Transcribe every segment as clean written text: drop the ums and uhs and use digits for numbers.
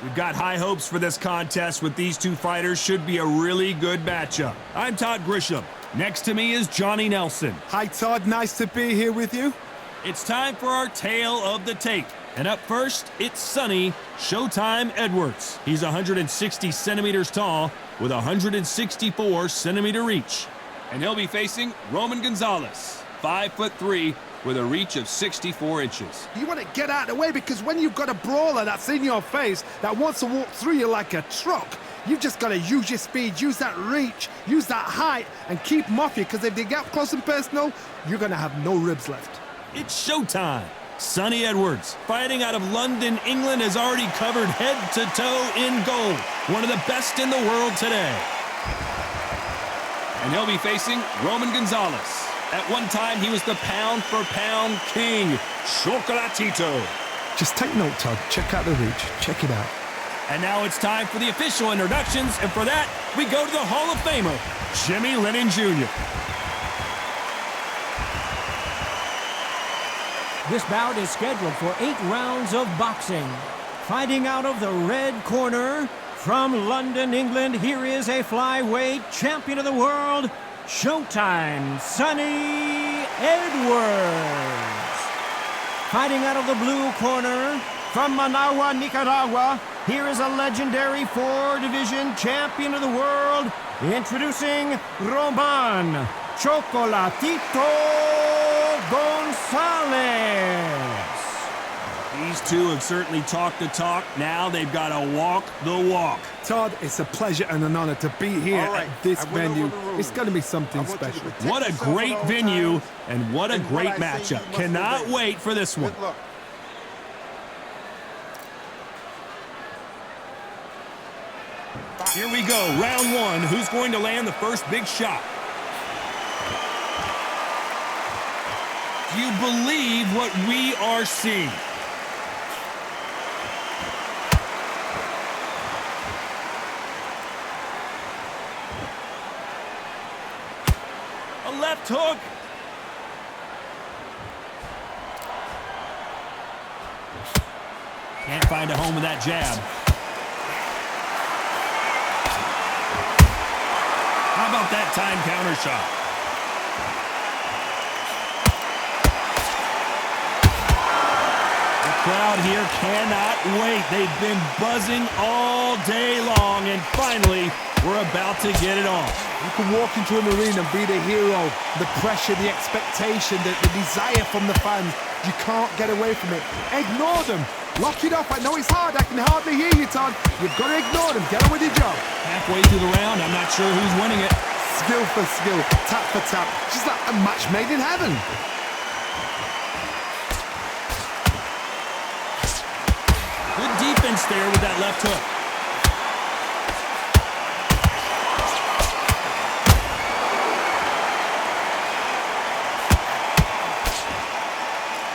We've got high hopes for this contest with these two fighters. Should be a really good matchup. I'm Todd Grisham. Next to me is Johnny Nelson. Hi, Todd. Nice to be here with you. It's time for our tale of the tape. And up first, it's Sonny Showtime Edwards. He's 160 centimeters tall with 164 centimeter reach. And he'll be facing Roman Gonzalez, 5'3", with a reach of 64 inches. You want to get out of the way because when you've got a brawler that's in your face that wants to walk through you like a truck, you've just got to use your speed, use that reach, use that height, and keep them off you, because if they get up close and personal, you're going to have no ribs left. It's showtime. Sonny Edwards, fighting out of London, England, has already covered head to toe in gold. One of the best in the world today. And he'll be facing Roman Gonzalez. At one time, he was the pound-for-pound king, Chocolatito. Just take note, Todd. Check out the reach. Check it out. And now it's time for the official introductions, and for that, we go to the Hall of Famer, Jimmy Lennon Jr. This bout is scheduled for 8 rounds of boxing. Fighting out of the red corner, from London, England, here is a flyweight champion of the world, Showtime, Sonny Edwards. Fighting out of the blue corner, from Managua, Nicaragua, here is a legendary 4-division champion of the world, introducing Roman Chocolatito Gonzalez. These two have certainly talked the talk. Now they've got to walk the walk. Todd, it's a pleasure and an honor to be here at this venue. It's going to be something special. What a great venue and what a great matchup. Cannot wait for this one. Here we go, round one. Who's going to land the first big shot? Do you believe what we are seeing? A left hook. Can't find a home with that jab. How about that time counter shot? The crowd here cannot wait. They've been buzzing all day long, and finally, we're about to get it on. You can walk into an arena and be the hero. The pressure, the expectation, the desire from the fans. You can't get away from it. Ignore them. Lock it up. I know it's hard. I can hardly hear you, Todd. You've got to ignore them. Get on with your job. Halfway through the round, I'm not sure who's winning it. Skill for skill, tap for tap. Just like a match made in heaven. Good defense there with that left hook.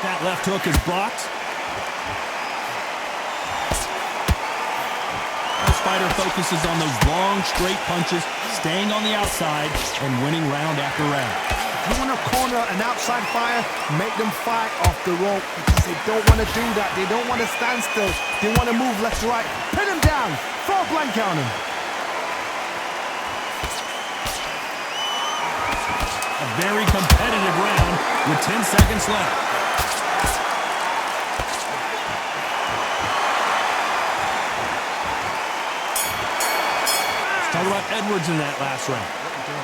That left hook is blocked. This fighter focuses on those long, straight punches, staying on the outside and winning round after round. If you want to corner an outside fire, make them fight off the rope, because they don't want to do that. They don't want to stand still. They want to move left to right. Pin them down. Throw a blanket on them. A very competitive round with 10 seconds left. Talk about Edwards in that last round.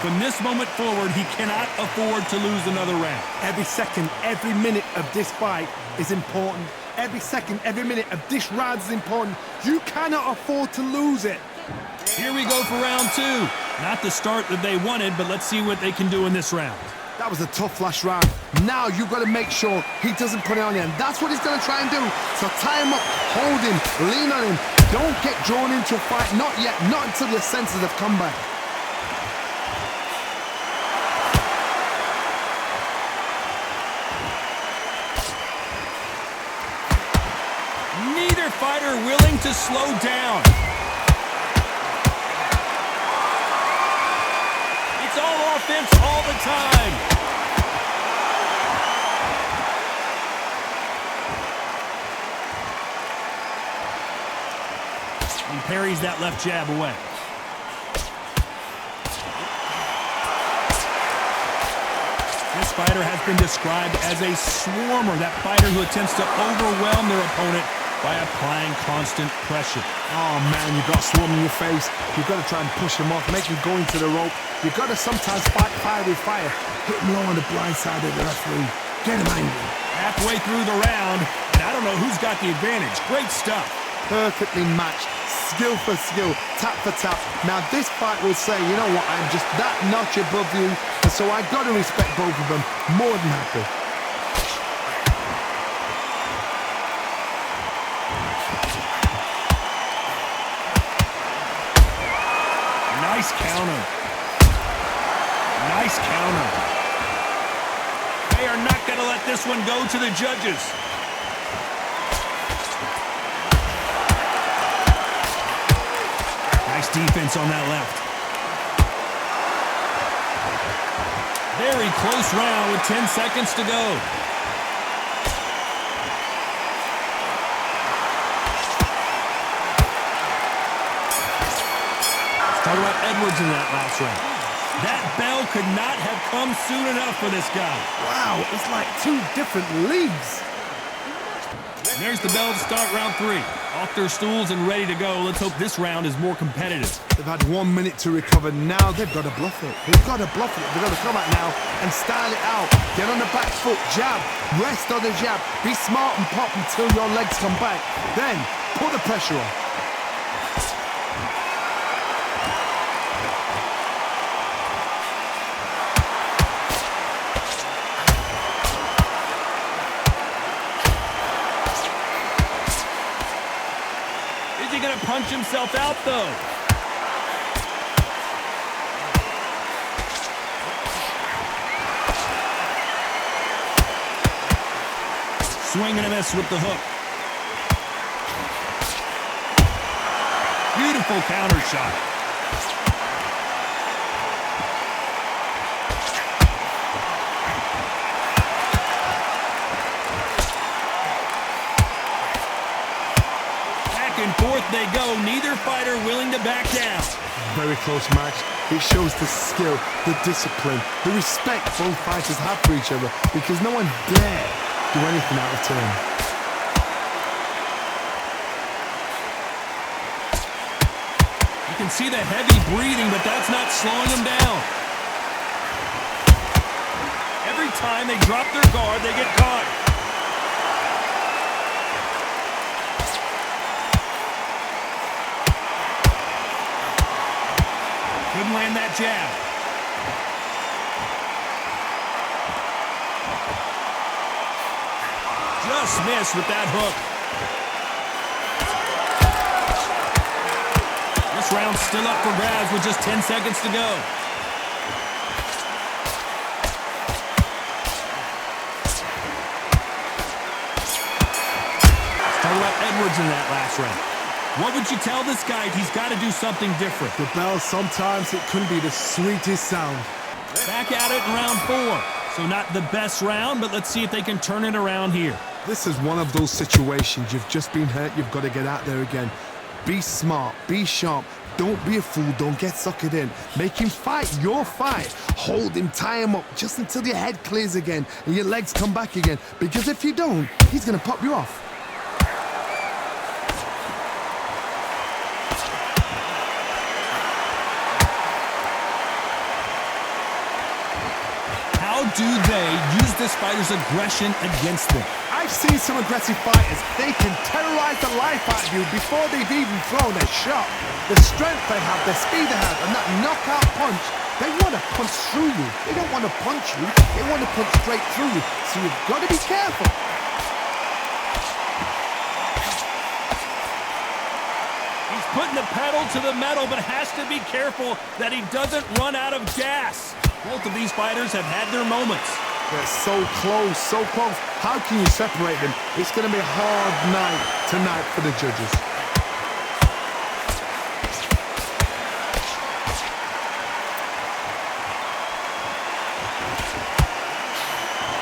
From this moment forward, he cannot afford to lose another round. Every second, every minute of this fight is important. Every second, every minute of this round is important. You cannot afford to lose it. Here we go for round two. Not the start that they wanted, but let's see what they can do in this round. That was a tough last round. Now you've got to make sure he doesn't put it on you, and that's what he's going to try and do. So tie him up, hold him, lean on him. Don't get drawn into a fight. Not yet. Not until your senses have come back. Neither fighter willing to slow down. It's all offense all the time. He parries that left jab away. This fighter has been described as a swarmer, that fighter who attempts to overwhelm their opponent by applying constant pressure. Oh man, you got swarm in your face. You've got to try and push him off, make him go into the rope. You've got to sometimes fight fire with fire. Hit him low on the blind side of the referee. Get him angry. Halfway through the round, and I don't know who's got the advantage. Great stuff. Perfectly matched. Skill for skill, tap for tap. Now this fight will say, you know what, I'm just that notch above you, and so I got to respect both of them. More than happy. Nice counter. Nice counter. They are not going to let this one go to the judges. Nice defense on that left. Very close round with 10 seconds to go. Let's talk about Edwards in that last round. That bell could not have come soon enough for this guy. Wow, it's like two different leagues. And there's the bell to start round 3. Off their stools and ready to go. Let's hope this round is more competitive. They've had 1 minute to recover. Now they've got to bluff it. They've got to bluff it. They've got to come out now and style it out. Get on the back foot, jab, rest on the jab. Be smart and pop until your legs come back. Then put the pressure on. Is he going to punch himself out, though? Swing and a miss with the hook. Beautiful counter shot. Back and forth they go. Neither fighter willing to back down. Very close match. It shows the skill, the discipline, the respect both fighters have for each other, because no one dare do anything out of turn. You can see the heavy breathing, but that's not slowing them down. Every time they drop their guard, they get caught. Couldn't land that jab. Just missed with that hook. This round's still up for grabs with just 10 seconds to go. Let's talk about Edwards in that last round. What would you tell this guy if he's got to do something different? The bell, sometimes it can be the sweetest sound. Back at it in round 4. So not the best round, but let's see if they can turn it around here. This is one of those situations. You've just been hurt. You've got to get out there again. Be smart. Be sharp. Don't be a fool. Don't get suckered in. Make him fight your fight. Hold him, tie him up just until your head clears again and your legs come back again. Because if you don't, he's going to pop you off. How do they use this fighter's aggression against them? I've seen some aggressive fighters. They can terrorize the life out of you before they've even thrown a shot. The strength they have, the speed they have, and that knockout punch, they want to punch through you. They don't want to punch you. They want to punch straight through you. So you've got to be careful. He's putting the pedal to the metal, but has to be careful that he doesn't run out of gas. Both of these fighters have had their moments. They're so close, so close. How can you separate them? It's going to be a hard night tonight for the judges.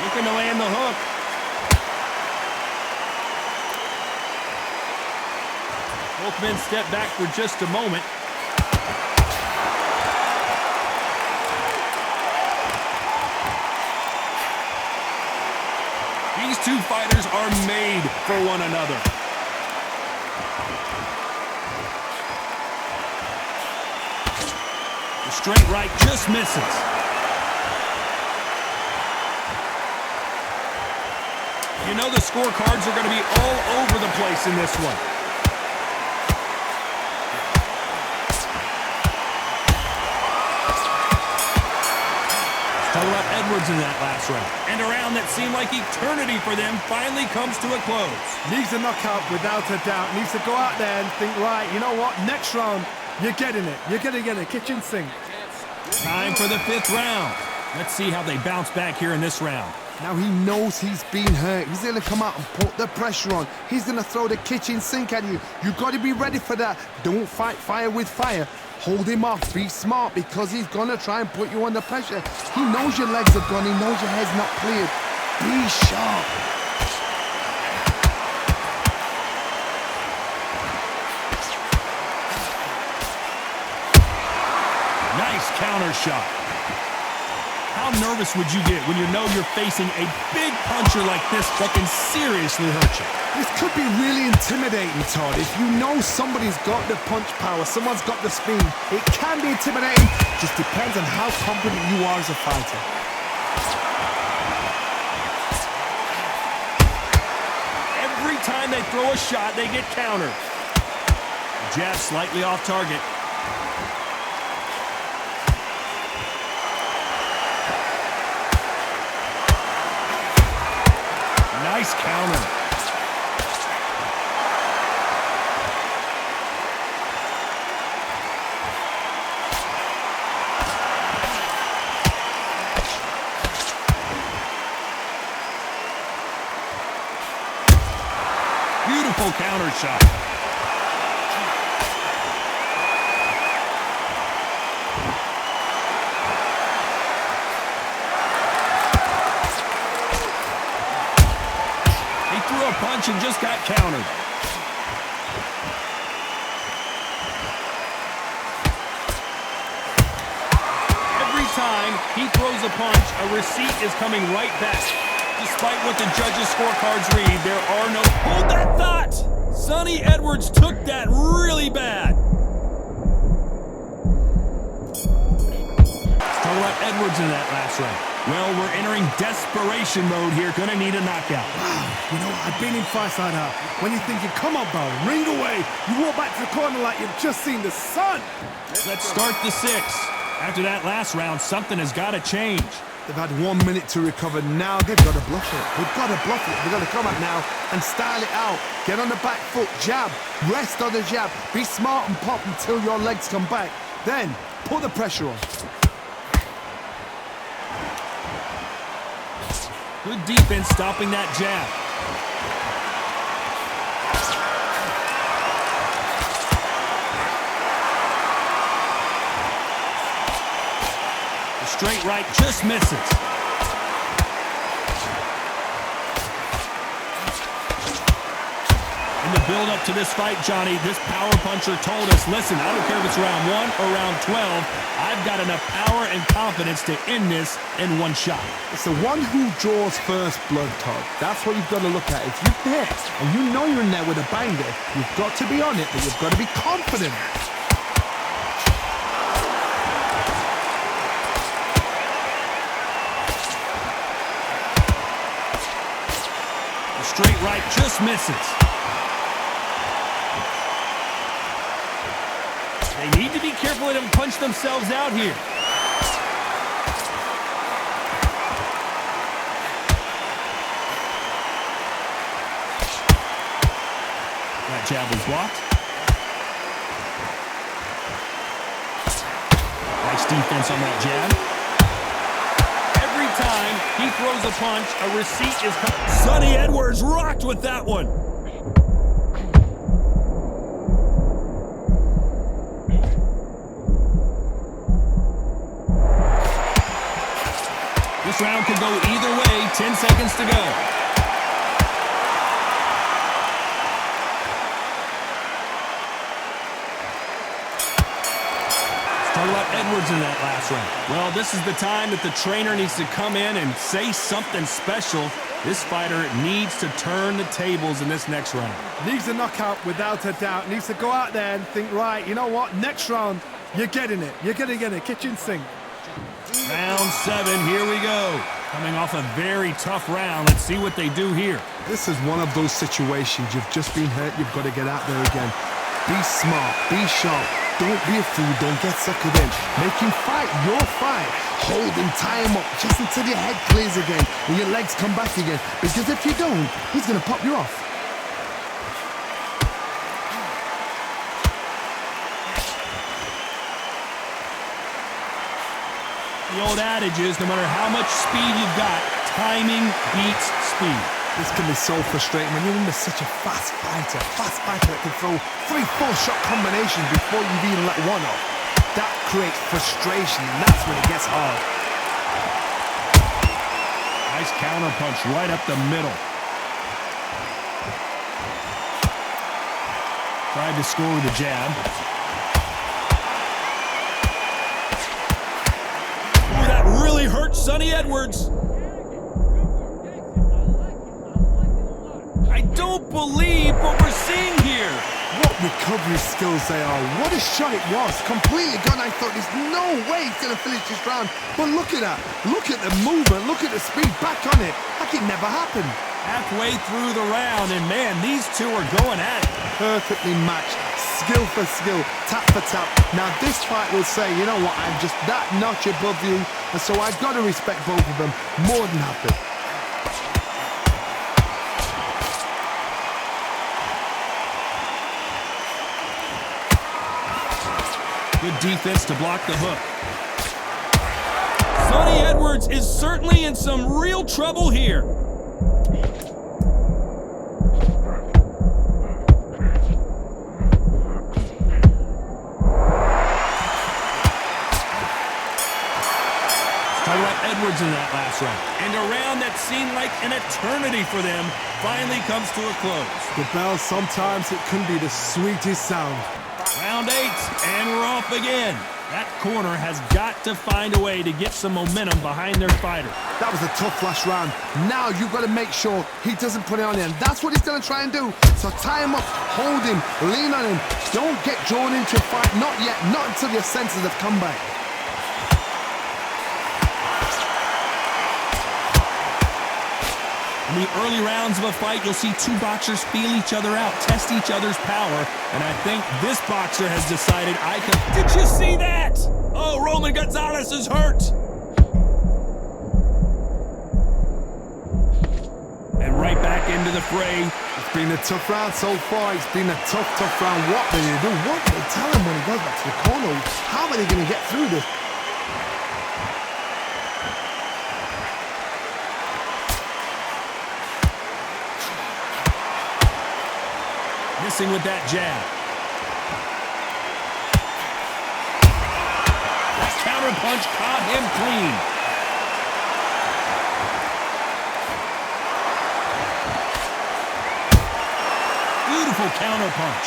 Looking to land the hook. Both men step back for just a moment. These two fighters are made for one another. The straight right just misses. You know the scorecards are going to be all over the place in this one. Total up Edwards in that last round. And a round that seemed like eternity for them finally comes to a close. Needs a knockout without a doubt. Needs to go out there and think, right, you know what? Next round, you're getting it. You're going to get a kitchen sink. Time for the 5th round. Let's see how they bounce back here in this round. Now he knows he's been hurt. He's going to come out and put the pressure on. He's going to throw the kitchen sink at you. You've got to be ready for that. Don't fight fire with fire. Hold him off. Be smart because he's going to try and put you under pressure. He knows your legs are gone. He knows your head's not cleared. Be sharp. Nice counter shot. How nervous would you get when you know you're facing a big puncher like this that can seriously hurt you? This could be really intimidating, Todd. If you know somebody's got the punch power, someone's got the speed, it can be intimidating. Just depends on how confident you are as a fighter. Every time they throw a shot, they get countered. Jab slightly off target. Nice counter. Beautiful counter shot. Threw a punch and just got countered. Every time he throws a punch, a receipt is coming right back. Despite what the judges' scorecards read, there are no... Hold that thought! Sonny Edwards took that really bad. Total up Edwards in that last round. Well, we're entering desperation mode here. Gonna need a knockout. Wow, you know, I've been in fights like that. When you're thinking, come on, bro, ring away. You walk back to the corner like you've just seen the sun. Let's start the 6th. After that last round, something has got to change. They've had 1 minute to recover. Now they've got to bluff it. They've got to bluff it. They've got to come out now and style it out. Get on the back foot, jab, rest on the jab. Be smart and pop until your legs come back. Then, put the pressure on. Good defense stopping that jab. The straight right just misses. In the build-up to this fight, Johnny, this power puncher told us, listen, I don't care if it's round 1 or round 12, I've got enough power and confidence to end this in one shot. It's the one who draws first blood, Todd. That's what you've got to look at. If you're there and you know you're in there with a banger, you've got to be on it, but you've got to be confident. The straight right just misses. They need to be careful they don't punch themselves out here. That jab was blocked. Nice defense on that jab. Every time he throws a punch, a receipt is coming. Sonny Edwards rocked with that one. This round could go either way. 10 seconds to go. Talk about Edwards in that last round. Well, this is the time that the trainer needs to come in and say something special. This fighter needs to turn the tables in this next round. Needs a knockout without a doubt. Needs to go out there and think, right, you know what? Next round, you're getting it. You're going to get it. Kitchen sink. Round 7, here we go. Coming off a very tough round. Let's see what they do here. This is one of those situations. You've just been hurt. You've got to get out there again. Be smart. Be sharp. Don't be a fool. Don't get suckered in. Make him fight your fight. Hold him, tie him up, just until your head clears again and your legs come back again. Because if you don't, he's going to pop you off. The old adage is, no matter how much speed you've got, timing beats speed. This can be so frustrating when you're under such a fast fighter that can throw 3-4 shot combinations before you've even let one off. That creates frustration, and that's when it gets hard. Nice counter punch right up the middle. Tried to score with a jab. Ooh, that really hurt Sonny Edwards. I don't believe what we're seeing here. What recovery skills they are. What a shot it was. Completely gone. I thought there's no way he's going to finish this round. But look at that. Look at the movement. Look at the speed. Back on it. Like it never happened. Halfway through the round, and man, these two are going at it. Perfectly matched. Skill for skill. Tap for tap. Now this fight will say, you know what, I'm just that notch above you. And so I've got to respect both of them. More than happy. Good defense to block the hook. Sonny Edwards is certainly in some real trouble here. Talk about Edwards in that last round. And a round that seemed like an eternity for them finally comes to a close. The bell, sometimes it can be the sweetest sound. Round 8, and we're off again. That corner has got to find a way to get some momentum behind their fighter. That was a tough last round. Now you've got to make sure he doesn't put it on you, and that's what he's going to try and do. So tie him up, hold him, lean on him. Don't get drawn into a fight. Not yet. Not until your senses have come back. In the early rounds of a fight, you'll see two boxers feel each other out, test each other's power, and I think this boxer has decided I can... Did you see that? Oh, Roman Gonzalez is hurt. And right back into the fray. It's been a tough round so far. It's been a tough round. What do you do? What do they tell him when he goes back to the corner? How are they going to get through this? Missing with that jab. That counter punch caught him clean. Beautiful counter punch.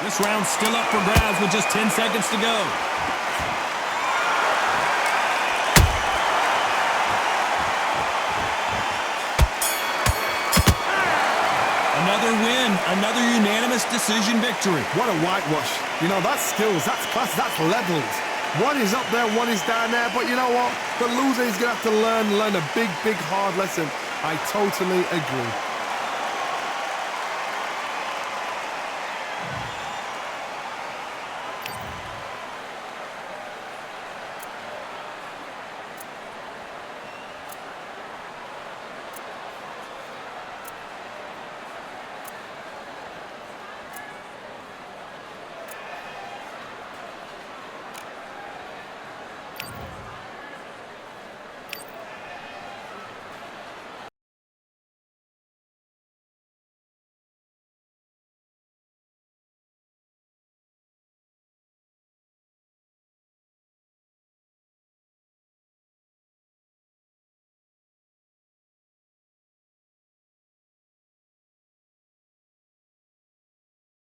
This round's still up for grabs with just 10 seconds to go. Another win, another unanimous decision victory. What a whitewash. You know, that's skills, that's class, that's levels. One is up there, one is down there, but you know what? The loser is going to have to learn a big, hard lesson. I totally agree.